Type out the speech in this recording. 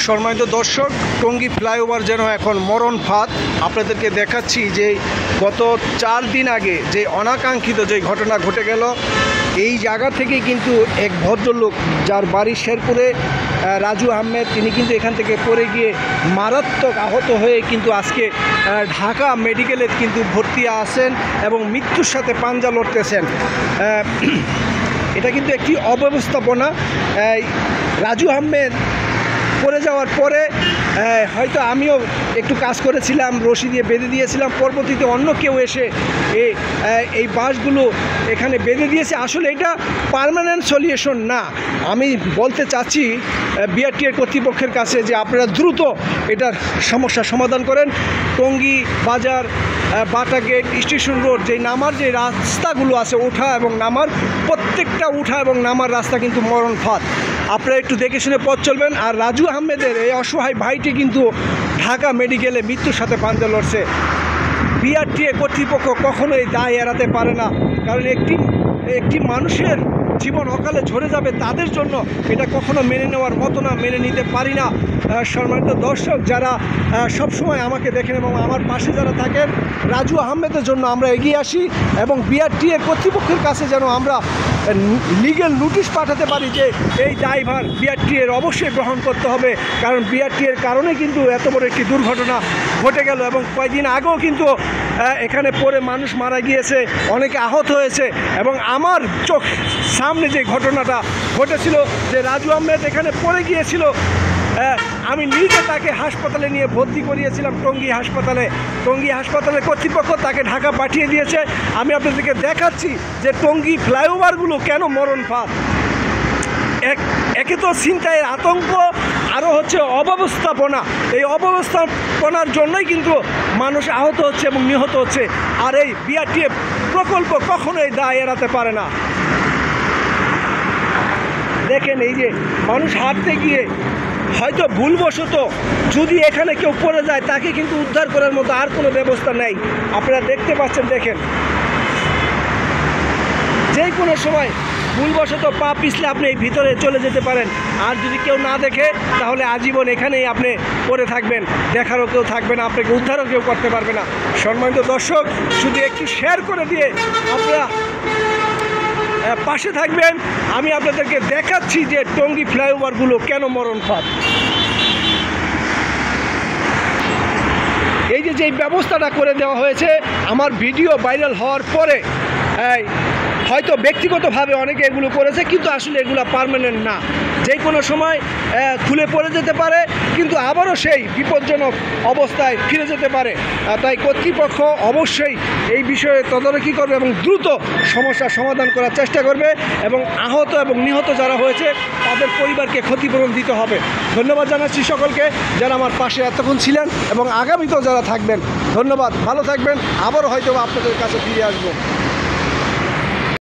সম্মানিত দর্শক, টঙ্গী ফ্লাইওভার যেন এখন মরণ ফাঁদ। আপনাদেরকে দেখাচ্ছি যে গত 4 দিন আগে যে অনাকাঙ্ক্ষিত যে ঘটনা ঘটে গেল, এই জায়গা থেকেই কিন্তু এক ভদ্রলোক যার বাড়ি শেরপুরে, রাজু আহমেদ, তিনি কিন্তু এখান থেকে পড়ে গিয়ে মারাত্মক আহত হয়ে কিন্তু আজকে ঢাকা মেডিকেলে কিন্তু ভর্তি আছেন এবং মৃত্যুর সাথে পাঞ্জা লড়তেছেন। এটা কিন্তু একটি অব্যবস্থাপনা। রাজু আহমেদ পড়ে যাওয়ার পরে হয়তো আমিও একটু কাজ করেছিলাম, রশি দিয়ে বেঁধে দিয়েছিলাম, পরবর্তীতে অন্য কেউ এসে এই বাঁশগুলো এখানে বেঁধে দিয়েছে। আসলে এটা পার্মানেন্ট সলিউশন না। আমি বলতে চাচ্ছি বিআরটিএর কর্তৃপক্ষের কাছে যে আপনারা দ্রুত এটার সমস্যার সমাধান করেন। টঙ্গী বাজার, বাটা গেট, স্টেশন রোড, যে নামার যে রাস্তাগুলো আছে ওঠা এবং নামার, প্রত্যেকটা উঠা এবং নামার রাস্তা কিন্তু মরণ ফাঁদ। আপনারা একটু দেখে শুনে পথ চলবেন। আর রাজু আহমেদের এই অসহায় ভাইটি কিন্তু ঢাকা মেডিকেলে মৃত্যুর সাথে পাঞ্জা লড়ছে। বিআরটিএ কর্তৃপক্ষ কখনোই দায় এড়াতে পারে না, কারণ একটি মানুষের জীবন অকালে ঝরে যাবে, তাদের জন্য এটা কখনো মেনে নেওয়ার মতো না, মেনে নিতে পারি না। সম্মানিত দর্শক, যারা সবসময় আমাকে দেখেন এবং আমার পাশে যারা থাকেন, রাজু আহমেদের জন্য আমরা এগিয়ে আসি এবং বিআরটিএ কর্তৃপক্ষের কাছে যেন আমরা লিগ্যাল নোটিশ পাঠাতে পারি যে এই দায়ভার বিআরটিএর অবশ্যই গ্রহণ করতে হবে, কারণ বিআরটিএর কারণে কিন্তু এত বড় একটি দুর্ঘটনা ঘটে গেল এবং কয়েকদিন আগেও কিন্তু এখানে পড়ে মানুষ মারা গিয়েছে, অনেকে আহত হয়েছে। এবং আমার চোখ সামনে যে ঘটনাটা ঘটেছিল, যে রাজু আহমেদ এখানে পড়ে গিয়েছিল, আমি নিজে তাকে হাসপাতালে নিয়ে ভর্তি করিয়েছিলাম, টঙ্গী হাসপাতালে কর্তৃপক্ষ তাকে ঢাকা পাঠিয়ে দিয়েছে। আমি আপনাদেরকে দেখাচ্ছি যে টঙ্গী ফ্লাইওভারগুলো কেন মরণ ফাঁদ। একে তো ছিনতাইয়ের আতঙ্ক, আরও হচ্ছে অব্যবস্থাপনা। এই অব্যবস্থাপনার জন্যই কিন্তু মানুষ আহত হচ্ছে এবং নিহত হচ্ছে। আর এই বিআরটিএ প্রকল্প কখনোই দায় এড়াতে পারে না। দেখেন, এই যে মানুষ হাঁটতে গিয়ে হয়তো ভুলবশত যদি এখানে কেউ পড়ে যায়, তাকে কিন্তু উদ্ধার করার মতো আর কোনো ব্যবস্থা নেই। আপনারা দেখতে পাচ্ছেন, দেখেন, যে কোনো সময় ভুলবশত পা পিছলে আপনি এই ভিতরে চলে যেতে পারেন। আর যদি কেউ না দেখে, তাহলে আজীবন এখানেই আপনি পড়ে থাকবেন, দেখারও কেউ থাকবে না, আপনাকে উদ্ধারও কেউ করতে পারবে না। সম্মানিত দর্শক, শুধু একটু শেয়ার করে দিয়ে আপনারা পাশে থাকবেন। আমি আপনাদেরকে দেখাচ্ছি যে টঙ্গী ফ্লাইওভারগুলো কেন মরণ ফাঁদ। এই যে ব্যবস্থাটা করে দেওয়া হয়েছে, আমার ভিডিও ভাইরাল হওয়ার পরে হয়তো ব্যক্তিগতভাবে অনেকে এগুলো করেছে, কিন্তু আসলে এগুলো পার্মানেন্ট না। যে কোনো সময় খুলে পড়ে যেতে পারে, কিন্তু আবারও সেই বিপজ্জনক অবস্থায় ফিরে যেতে পারে। তাই কর্তৃপক্ষ অবশ্যই এই বিষয়ে তদারকি করবে এবং দ্রুত সমস্যার সমাধান করার চেষ্টা করবে এবং আহত এবং নিহত যারা হয়েছে তাদের পরিবারকে ক্ষতিপূরণ দিতে হবে। ধন্যবাদ জানাচ্ছি সকলকে যারা আমার পাশে এতক্ষণ ছিলেন এবং আগামীতেও যারা থাকবেন। ধন্যবাদ, ভালো থাকবেন। আবারও হয়তো আপনাদের কাছে ফিরে আসবো।